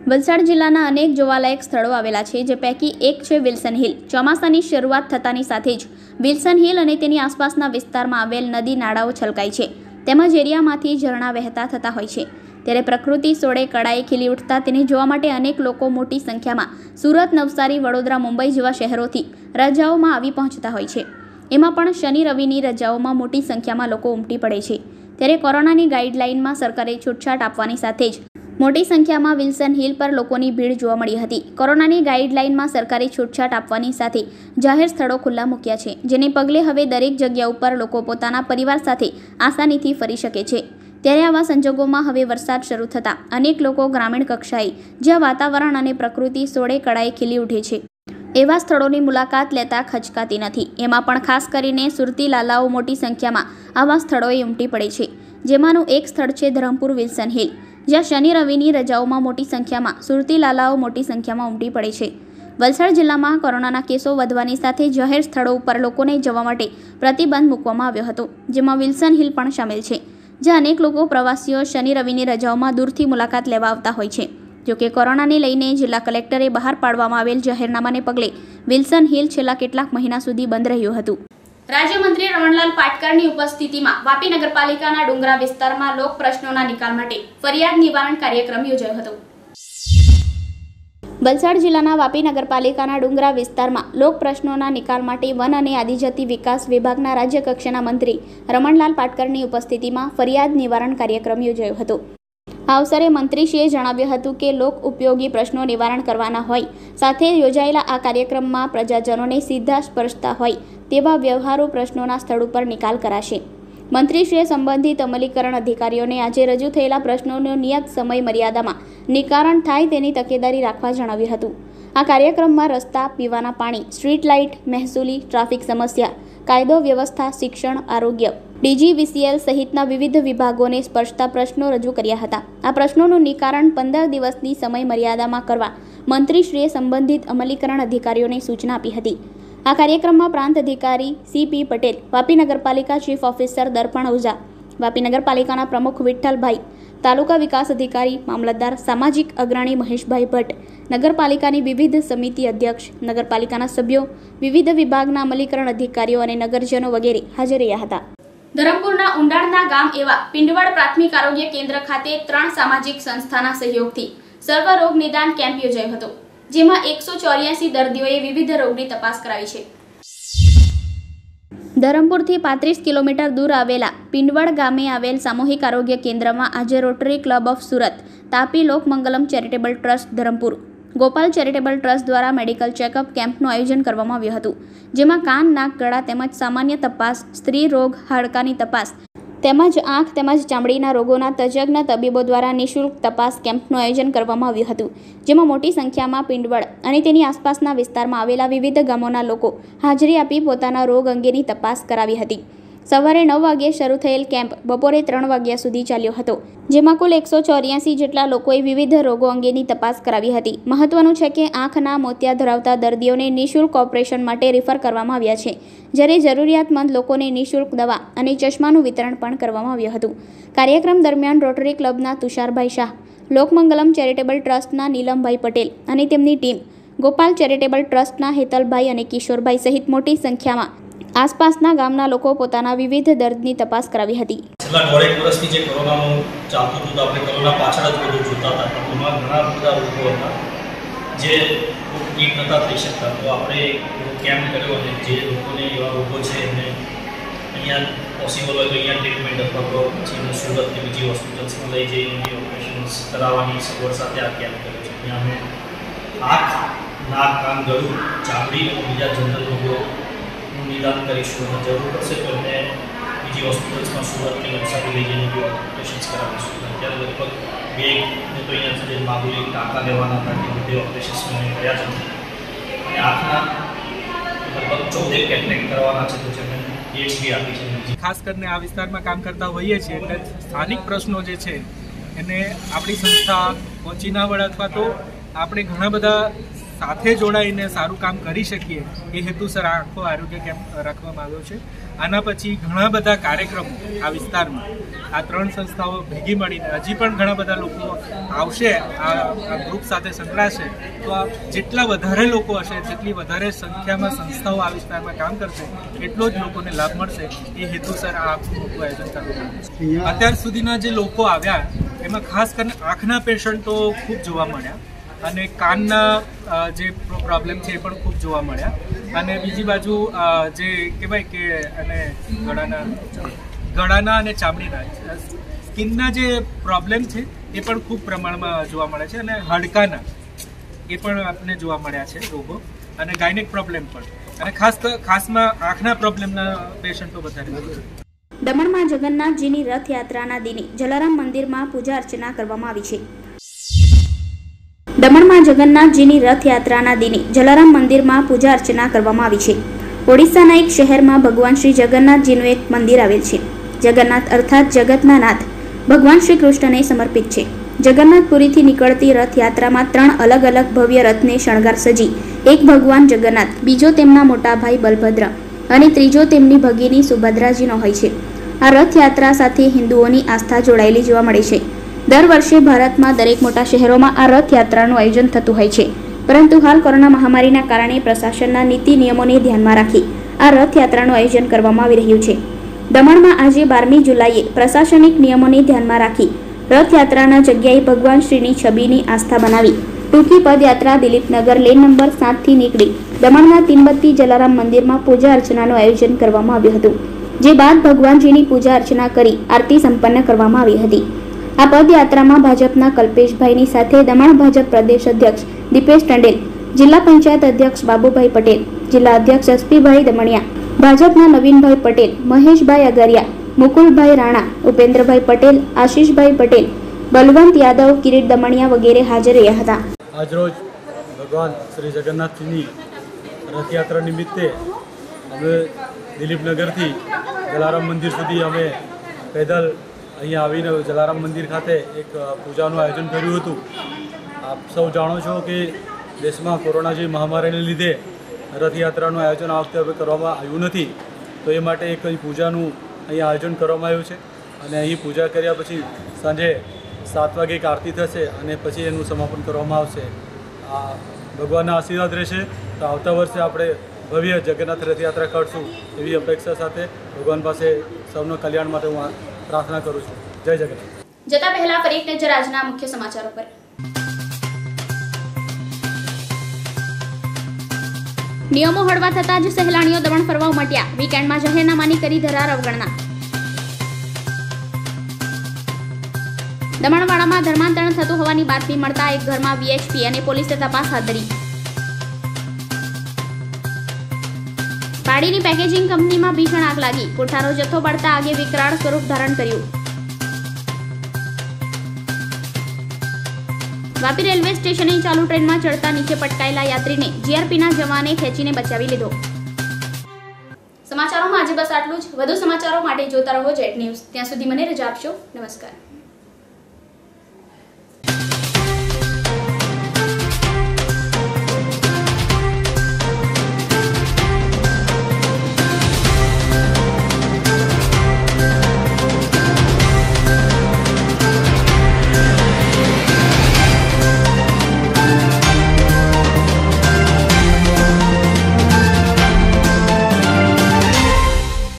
વલસાડ જિલ્લાના અનેક જોવાલાયક સ્થળો આવેલા છે, જે પૈકી એક છે વિલ્સન હિલ. ચોમાસાની શરૂઆત થતાની સાથે જ વિલ્સન હિલ અને તેની આસપાસના વિસ્તારમાં આવેલ નદી નાળાઓ છલકાય છે, તેમજ એરિયામાંથી ઝરણા વહેતા થતા હોય છે. ત્યારે પ્રકૃતિ સોળે કળાએ ખીલી ઉઠતા તેને જોવા માટે અનેક લોકો મોટી સંખ્યામાં સુરત, નવસારી, વડોદરા, મુંબઈ જેવા શહેરોથી રજાઓમાં આવી પહોંચતા હોય છે. એમાં પણ શનિ રવિની રજાઓમાં મોટી સંખ્યામાં લોકો ઉમટી પડે છે. ત્યારે કોરોનાની ગાઈડલાઈનમાં સરકારે છૂટછાટ આપવાની સાથે જ મોટી સંખ્યામાં વિલ્સન હિલ પર લોકોની ભીડ જોવા મળી હતી. કોરોનાની ગાઈડલાઈનમાં સરકારે છૂટછાટ આપવાની સાથે જાહેર સ્થળો ખુલ્લા મૂક્યા છે, જેને પગલે હવે દરેક જગ્યા ઉપર લોકો પોતાના પરિવાર સાથે આસાનીથી ફરી શકે છે. ત્યારે આવા સંજોગોમાં હવે વરસાદ શરૂ થતાં અનેક લોકો ગ્રામીણ કક્ષાએ જ્યાં વાતાવરણ અને પ્રકૃતિ સોળે કળાએ ખીલી ઉઠે છે એવા સ્થળોની મુલાકાત લેતા ખચકાતી નથી. એમાં પણ ખાસ કરીને સુરતી લાલાઓ મોટી સંખ્યામાં આવા સ્થળોએ ઉમટી પડે છે, જેમાંનું એક સ્થળ છે ધરમપુર વિલ્સન હિલ, જ્યાં શનિ રવિની રજાઓમાં મોટી સંખ્યામાં સુરતી લાલાઓ મોટી સંખ્યામાં ઉમટી પડે છે. વલસાડ જિલ્લામાં કોરોનાના કેસો વધવાની સાથે જાહેર સ્થળો ઉપર લોકોને જવા માટે પ્રતિબંધ મૂકવામાં આવ્યો હતો, જેમાં વિલ્સન હિલ પણ સામેલ છે, જ્યાં અનેક લોકો પ્રવાસીઓ શનિ રવિની રજાઓમાં દૂરથી મુલાકાત લેવા આવતા હોય છે. જોકે કોરોનાને લઈને જિલ્લા કલેક્ટરે બહાર પાડવામાં આવેલ જાહેરનામાને પગલે વિલ્સન હિલ છેલ્લા કેટલાક મહિના સુધી બંધ રહ્યું હતું. રાજ્યમંત્રી રમણલાલ પાટકરની ઉપસ્થિતિમાં વાપી નગરપાલિકાના ડુંગરા વિસ્તારમાં લોક પ્રશ્નોના નિકાલ માટે ફરિયાદ નિવારણ કાર્યક્રમ યોજાયો હતો. વલસાડ જિલ્લાના વાપી નગરપાલિકાના ડુંગરા વિસ્તારમાં લોક પ્રશ્નોના નિકાલ માટે વન અને આદિજાતિ વિકાસ વિભાગના રાજ્ય કક્ષાના મંત્રી રમણલાલ પાટકરની ઉપસ્થિતિમાં ફરિયાદ નિવારણ કાર્યક્રમ યોજાયો હતો. આ અવસરે મંત્રીશ્રીએ જણાવ્યું હતું કે લોક ઉપયોગી પ્રશ્નો નિવારણ કરવાના હોય સાથે યોજાયેલા આ કાર્યક્રમમાં પ્રજાજનોને સીધા સ્પર્શતા હોય તેવા વ્યવહારુ પ્રશ્નોના સ્થળ ઉપર નિકાલ કરાશે. મંત્રીશ્રીએ સંબંધિત અમલીકરણ અધિકારીઓને આજે રજૂ થયેલા પ્રશ્નોનો નિયત સમય મર્યાદામાં નિકારણ થાય તેની તકેદારી રાખવા જણાવ્યું હતું. આ કાર્યક્રમમાં રસ્તા, પીવાના પાણી, સ્ટ્રીટ લાઇટ, મહેસૂલી, ટ્રાફિક સમસ્યા, કાયદો વ્યવસ્થા, શિક્ષણ, આરોગ્ય, DGVCL સહિતના વિવિધ વિભાગોને સ્પર્શતા પ્રશ્નો રજૂ કર્યા હતા. આ પ્રશ્નોનું નિકારણ 15 દિવસની સમય મર્યાદામાં કરવા મંત્રીશ્રીએ સંબંધિત અમલીકરણ અધિકારીઓને સૂચના આપી હતી. આ કાર્યક્રમમાં પ્રાંત અધિકારી CP પટેલ, વાપી નગરપાલિકા ચીફ ઓફિસર દર્પણ ઓઝા, વાપી નગરપાલિકાના પ્રમુખ વિઠ્ઠલભાઈ, તાલુકા વિકાસ અધિકારી, મામલતદાર, સામાજિક અગ્રણી મહેશભાઈ ભટ્ટ, નગરપાલિકાની વિવિધ સમિતિ અધ્યક્ષ, નગરપાલિકાના સભ્યો, વિવિધ વિભાગના અમલીકરણ અધિકારીઓ અને નગરજનો વગેરે હાજર રહ્યા હતા. ધરમપુરના ઉંડાણના ગામ એવા પિંડવડ પ્રાથમિક આરોગ્ય કેન્દ્ર ખાતે 3 સામાજિક સંસ્થાના સહયોગથી સર્વરોગ નિદાન કેમ્પ યોજાયો હતો, જેમાં 184 દર્દીઓએ વિવિધ રોગની તપાસ કરાવી છે. ધરમપુરથી 35 કિલોમીટર દૂર આવેલા પિંડવડ ગામે આવેલ સામૂહિક આરોગ્ય કેન્દ્રમાં આજે rotary club of Surat, Tapi Lokmangalam charitable trust Dharampur, Gopal charitable trust દ્વારા મેડિકલ ચેકઅપ કેમ્પનું આયોજન કરવામાં આવ્યું હતું, જેમાં કાન, નાક, ગળા તેમજ સામાન્ય તપાસ, સ્ત્રી રોગ, હાડકાની તપાસ તેમજ આંખ તેમજ ચામડીના રોગોના તજજ્ઞ તબીબો દ્વારા નિઃશુલ્ક તપાસ કેમ્પનું આયોજન કરવામાં આવ્યું હતું, જેમાં મોટી સંખ્યામાં પિંડવડ અને તેની આસપાસના વિસ્તારમાં આવેલા વિવિધ ગામોના લોકો હાજરી આપી પોતાના રોગ અંગેની તપાસ કરાવી હતી. સવારે 9 વાગ્યે શરૂ થયેલ કેમ્પ બપોરે 3 વાગ્યા સુધી ચાલ્યો હતો, જેમાં કુલ 184 જેટલા લોકોએ વિવિધ રોગો અંગેની તપાસ કરાવી હતી. મહત્વનું છે કે આંખના મોતિયા ધરાવતા દર્દીઓને નિઃશુલ્ક ઓપરેશન માટે રિફર કરવામાં આવ્યા છે, જ્યારે જરૂરિયાતમંદ લોકોને નિઃશુલ્ક દવા અને ચશ્માનું વિતરણ પણ કરવામાં આવ્યું હતું. કાર્યક્રમ દરમિયાન રોટરી ક્લબના તુષારભાઈ શાહ, લોકમંગલમ ચેરિટેબલ ટ્રસ્ટના નીલમભાઈ પટેલ અને તેમની ટીમ, ગોપાલ ચેરિટેબલ ટ્રસ્ટના હેતલભાઈ અને કિશોરભાઈ સહિત મોટી સંખ્યામાં આસપાસના ગામના લોકો પોતાના વિવિધ દર્દની તપાસ કરાવી હતી. છેલ્લા 1.5 વર્ષથી જે કોરોનાનું ચાલતું હતું, આપણે કોરોના પાછળ જ બધું જોતા હતા, એમાં ઘણા બધા રોગો હતા જે ટ્રીટ નહોતા થઈ શકતા. તો આપણે કેમ્પ કર્યો અને જે લોકોને એવા રોગો છે એમને અહીંયા પોસિબલ હોય તો અહીંયા ટ્રીટમેન્ટ અથવા તો પછી એમને સુરત કે બીજી હોસ્પિટલ્સમાં લઈ જઈને ઓપરેશન્સ કરાવવાની સગવડ સાથે આ કેમ્પ કર્યો છે. ત્યાં અમે આંખ, નાક, કાન, ગળું, ચામડી અને બીજા જનરલ રોગો નિદાન કરીશું અને જરૂર પડશે તો એમને બીજી હોસ્પિટલ્સમાં સુરત કે નવસારી લઈ જઈને ઓપરેશન્સ કરાવીશું. અત્યારે લગભગ 2 ને તો અહીંયા સુધી મામૂલી ટાંકા લેવાના હતા કે બધે ઓપરેશન્સ મેં કર્યા છે અને આંખના લગભગ 14 કેટરેક્ટ કરવાના છે, તો જેમને ડેટ્સ બી આપી છે. ખાસ કરીને આ વિસ્તારમાં કામ કરતા હોઈએ છીએ એટલે સ્થાનિક પ્રશ્નો જે છે એને આપણી સંસ્થા પહોંચી ના વળે અથવા તો આપણે ઘણા બધા સાથે જોડાઈને સારું કામ કરી શકીએ એ હેતુસર આખો આરોગ્ય કેમ્પ રાખવામાં આવ્યો છે. આના પછી ઘણા બધા કાર્યક્રમો આ વિસ્તારમાં આ 3 સંસ્થાઓ ભેગી મળીને હજી પણ ઘણા બધા લોકો આવશે, આ ગ્રુપ સાથે સંકળાશે. તો જેટલા વધારે લોકો હશે, જેટલી વધારે સંખ્યામાં સંસ્થાઓ આ વિસ્તારમાં કામ કરશે, એટલો જ લોકોને લાભ મળશે એ હેતુસર આ આખું મોટું આયોજન કરવામાં આવ્યું છે. અત્યાર સુધીના જે લોકો આવ્યા એમાં ખાસ કરીને આંખના પેશન્ટો ખૂબ જોવા મળ્યા અને કાનના જે પ્રોબ્લેમ છે એ પણ ખૂબ જોવા મળ્યા અને બીજી બાજુ જે કહેવાય કે અને ગળાના અને ચામડીના સ્કિનના જે પ્રોબ્લેમ છે એ પણ ખૂબ પ્રમાણમાં જોવા મળે છે અને હાડકાના એ પણ આપણને જોવા મળ્યા છે રોગો અને ગાયનેક પ્રોબ્લેમ પણ અને ખાસમાં આંખના પ્રોબ્લેમના પેશન્ટો વધારે છે. દમણમાં જગન્નાથજીની રથયાત્રાના દિને જલારામ મંદિરમાં પૂજા અર્ચના કરવામાં આવી છે. દમણમાં જગન્નાથજીની રથયાત્રાના દિને જલારામ મંદિરમાં પૂજા અર્ચના કરવામાં આવી છે. ઓડિશાના એક શહેરમાં ભગવાન શ્રી જગન્નાથજીનું એક મંદિર આવેલ છે. જગન્નાથ અર્થાત જગતના નાથ ભગવાન શ્રી કૃષ્ણને સમર્પિત છે. જગન્નાથપુરીથી નીકળતી રથયાત્રામાં 3 અલગ અલગ ભવ્ય રથને શણગાર સજી એક ભગવાન જગન્નાથ, બીજો તેમના મોટા ભાઈ બલભદ્ર અને ત્રીજો તેમની ભગીની સુભદ્રાજીનો હોય છે. આ રથયાત્રા સાથે હિન્દુઓની આસ્થા જોડાયેલી જોવા મળે છે. દર વર્ષે ભારતમાં દરેક મોટા શહેરોમાં આ રથયાત્રાનું આયોજન થતું હોય છે, પરંતુ હાલ કોરોના મહામારીના કારણે પ્રશાસનના નીતિ નિયમોને ધ્યાનમાં રાખી આ રથયાત્રાનું આયોજન કરવામાં આવી રહ્યું છે. દમણમાં આજે 12મી જુલાઈએ પ્રશાસનિક નિયમોને ધ્યાનમાં રાખી રથયાત્રાના જગ્યાએ ભગવાન શ્રીની છબીની આસ્થા બનાવી ટૂંકી પદયાત્રા દિલીપનગર લેન નંબર 7 થી નીકળી દમણના તીનબત્તી જલારામ મંદિરમાં પૂજા અર્ચનાનું આયોજન કરવામાં આવ્યું હતું. જે બાદ ભગવાનજીની પૂજા અર્ચના કરી આરતી સંપન્ન કરવામાં આવી હતી. આ પદયાત્રામાં ભાજપના કલ્પેશભાઈની સાથે દમણ ભાજપ પ્રદેશ અધ્યક્ષ દીપેશ ટંડેલ, જિલ્લા પંચાયત અધ્યક્ષ બાબુભાઈ પટેલ, જિલ્લા અધ્યક્ષ એસપીભાઈ દમણિયા, ભાજપના નવીનભાઈ પટેલ, મહેશભાઈ અગરિયા, મુકુલભાઈ રાણા, ઉપેન્દ્રભાઈ પટેલ, આશીષભાઈ પટેલ, બલવંત યાદવ, કિરીટ દમણિયા વગેરે હાજર રહ્યા હતા. આજરોજ ભગવાન શ્રી જગન્નાથજીની રથયાત્રા નિમિત્તે અમે દિલીપનગરથી જલારામ મંદિર સુધી અમે પેદલ અહીંયા આવીને જલારામ મંદિર ખાતે એક પૂજાનું આયોજન કર્યું હતું. આપ સૌ જાણો છો કે દેશમાં કોરોના જેવી મહામારીને લીધે રથયાત્રાનું આયોજન આ વખતે હવે કરવામાં આવ્યું નથી. તો એ માટે એક પૂજાનું અહીંયા આયોજન કરવામાં આવ્યું છે અને અહીં પૂજા કર્યા પછી સાંજે 7 વાગે એક આરતી થશે અને પછી એનું સમાપન કરવામાં આવશે. આ ભગવાનના આશીર્વાદ રહેશે તો આવતા વર્ષે આપણે ભવ્ય જગન્નાથ રથયાત્રા કરશું એવી અપેક્ષા સાથે ભગવાન પાસે સૌનો કલ્યાણ માટે હું પ્રાર્થના કરું છું. જય જગન્નાથ. જતા પહેલા ફરી એક નજર આજના મુખ્ય સમાચારો પર. નિયમો હળવા થતા જ સહેલાણીઓ દમણ ફરવા ઉમટ્યા. વીકેન્ડમાં જાહેરનામાની કરી ધરાર અવગણના. દમણવાડામાં ધર્માંતરણ થતું હોવાની બાતમી મળતા એક ઘરમાં વીએચપી અને પોલીસે તપાસ હાથ ધરી. પાડીની પેકેજિંગ કંપનીમાં ભીષણ આગ લાગી. કોઠારો જથ્થો બળતા આગે વિકરાળ સ્વરૂપ ધારણ કર્યું. વાપી રેલવે સ્ટેશને ચાલુ ટ્રેનમાં ચડતા નીચે પટકાયેલા યાત્રીને જીઆરપીના જવાને ખેંચીને બચાવી લીધો. સમાચારોમાં આજે બસ આટલું જ. વધુ સમાચારો માટે જોતા રહો જેટ ન્યૂઝ. ત્યાં સુધી મને રજા આપશો. નમસ્કાર.